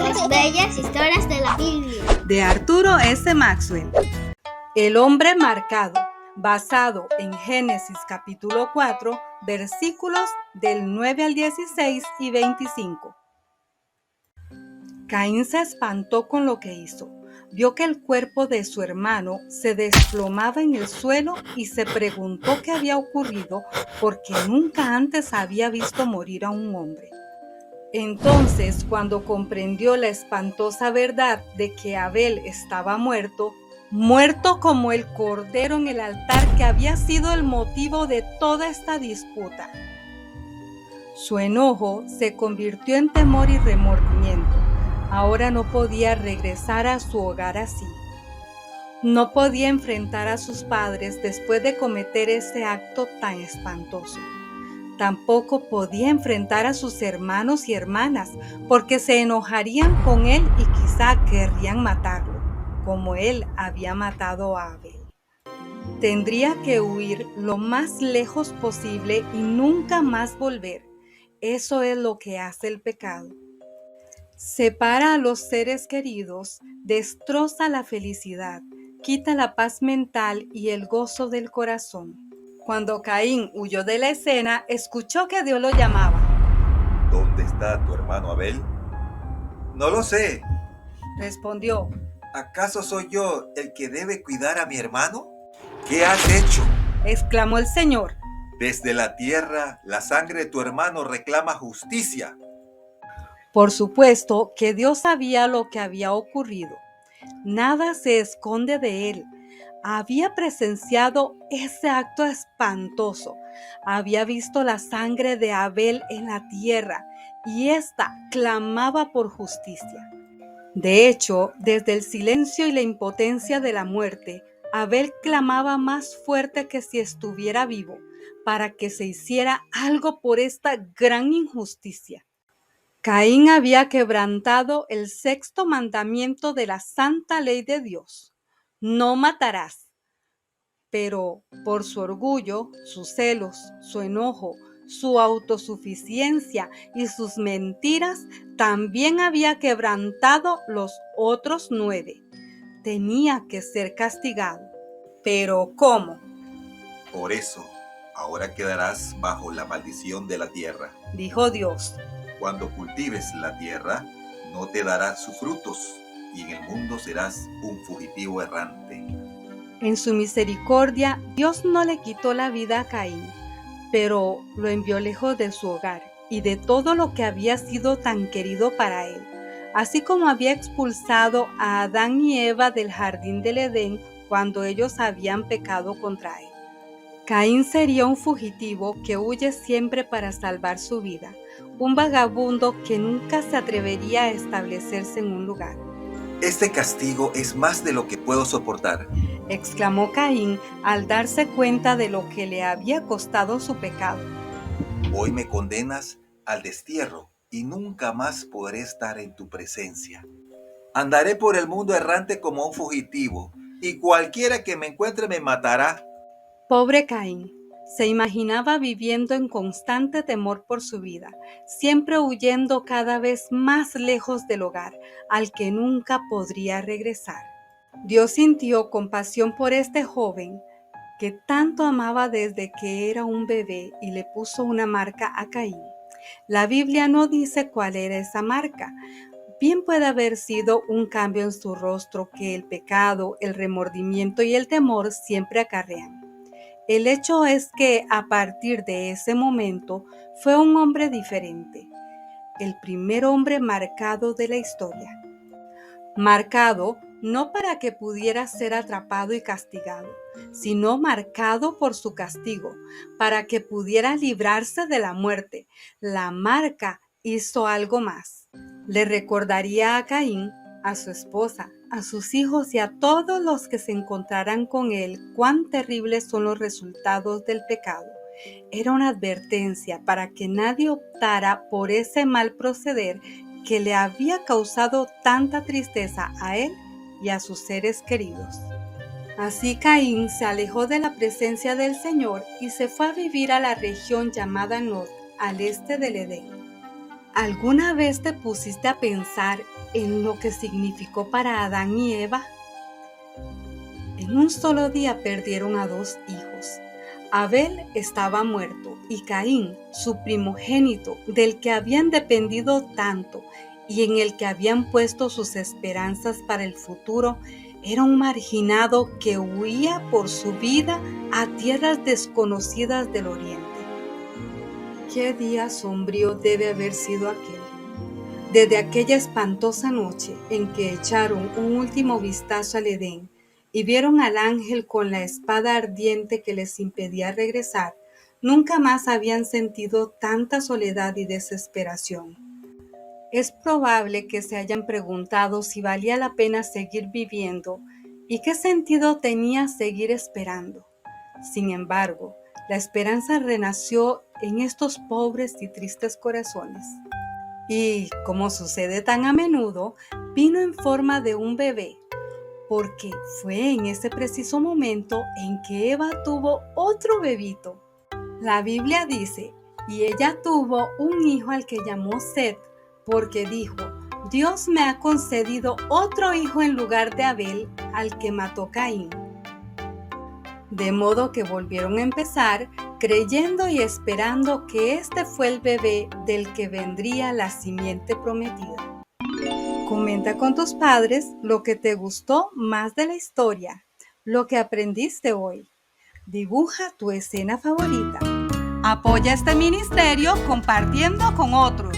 las bellas historias de la Biblia. De Arturo S. Maxwell. El hombre marcado, basado en Génesis capítulo 4, versículos del 9 al 16 y 25. Caín se espantó con lo que hizo. Vio que el cuerpo de su hermano se desplomaba en el suelo y se preguntó qué había ocurrido porque nunca antes había visto morir a un hombre. Entonces, cuando comprendió la espantosa verdad de que Abel estaba muerto como el cordero en el altar que había sido el motivo de toda esta disputa, su enojo se convirtió en temor y remordimiento. Ahora no podía regresar a su hogar así. No podía enfrentar a sus padres después de cometer ese acto tan espantoso. Tampoco podía enfrentar a sus hermanos y hermanas, porque se enojarían con él y quizá querrían matarlo, como él había matado a Abel. Tendría que huir lo más lejos posible y nunca más volver. Eso es lo que hace el pecado. Separa a los seres queridos, destroza la felicidad, quita la paz mental y el gozo del corazón. Cuando Caín huyó de la escena, escuchó que Dios lo llamaba. ¿Dónde está tu hermano Abel? No lo sé. Respondió. ¿Acaso soy yo el que debe cuidar a mi hermano? ¿Qué has hecho? Exclamó el Señor. Desde la tierra, la sangre de tu hermano reclama justicia. Por supuesto que Dios sabía lo que había ocurrido. Nada se esconde de él. Había presenciado ese acto espantoso. Había visto la sangre de Abel en la tierra y ésta clamaba por justicia. De hecho, desde el silencio y la impotencia de la muerte, Abel clamaba más fuerte que si estuviera vivo, para que se hiciera algo por esta gran injusticia. Caín había quebrantado el sexto mandamiento de la santa ley de Dios: no matarás. Pero por su orgullo, sus celos, su enojo, su autosuficiencia y sus mentiras, también había quebrantado los otros 9. Tenía que ser castigado. ¿Pero cómo? Por eso, ahora quedarás bajo la maldición de la tierra. Dijo Dios. Cuando cultives la tierra, no te dará sus frutos, y en el mundo serás un fugitivo errante. En su misericordia, Dios no le quitó la vida a Caín, pero lo envió lejos de su hogar y de todo lo que había sido tan querido para él, así como había expulsado a Adán y Eva del jardín del Edén cuando ellos habían pecado contra él. Caín sería un fugitivo que huye siempre para salvar su vida, un vagabundo que nunca se atrevería a establecerse en un lugar. Este castigo es más de lo que puedo soportar, exclamó Caín al darse cuenta de lo que le había costado su pecado. Hoy me condenas al destierro y nunca más podré estar en tu presencia. Andaré por el mundo errante como un fugitivo, y cualquiera que me encuentre me matará. Pobre Caín, se imaginaba viviendo en constante temor por su vida, siempre huyendo cada vez más lejos del hogar, al que nunca podría regresar. Dios sintió compasión por este joven que tanto amaba desde que era un bebé y le puso una marca a Caín. La Biblia no dice cuál era esa marca. Bien puede haber sido un cambio en su rostro que el pecado, el remordimiento y el temor siempre acarrean. El hecho es que a partir de ese momento fue un hombre diferente, el primer hombre marcado de la historia. Marcado no para que pudiera ser atrapado y castigado, sino marcado por su castigo, para que pudiera librarse de la muerte. La marca hizo algo más. Le recordaría a Caín, a su esposa, a sus hijos y a todos los que se encontraran con él cuán terribles son los resultados del pecado. Era una advertencia para que nadie optara por ese mal proceder que le había causado tanta tristeza a él y a sus seres queridos. Así Caín se alejó de la presencia del Señor y se fue a vivir a la región llamada Nod, al este del Edén. ¿Alguna vez te pusiste a pensar en lo que significó para Adán y Eva? En un solo día perdieron a 2 hijos. Abel estaba muerto y Caín, su primogénito, del que habían dependido tanto y en el que habían puesto sus esperanzas para el futuro, era un marginado que huía por su vida a tierras desconocidas del oriente. Qué día sombrío debe haber sido aquel. Desde aquella espantosa noche en que echaron un último vistazo al Edén y vieron al ángel con la espada ardiente que les impedía regresar, nunca más habían sentido tanta soledad y desesperación. Es probable que se hayan preguntado si valía la pena seguir viviendo y qué sentido tenía seguir esperando. Sin embargo, la esperanza renació en estos pobres y tristes corazones. Y, como sucede tan a menudo, vino en forma de un bebé, porque fue en ese preciso momento en que Eva tuvo otro bebito. La Biblia dice, y ella tuvo un hijo al que llamó Set, porque dijo, Dios me ha concedido otro hijo en lugar de Abel, al que mató Caín. De modo que volvieron a empezar, creyendo y esperando que este fue el bebé del que vendría la simiente prometida. Comenta con tus padres lo que te gustó más de la historia, lo que aprendiste hoy. Dibuja tu escena favorita. Apoya este ministerio compartiendo con otros.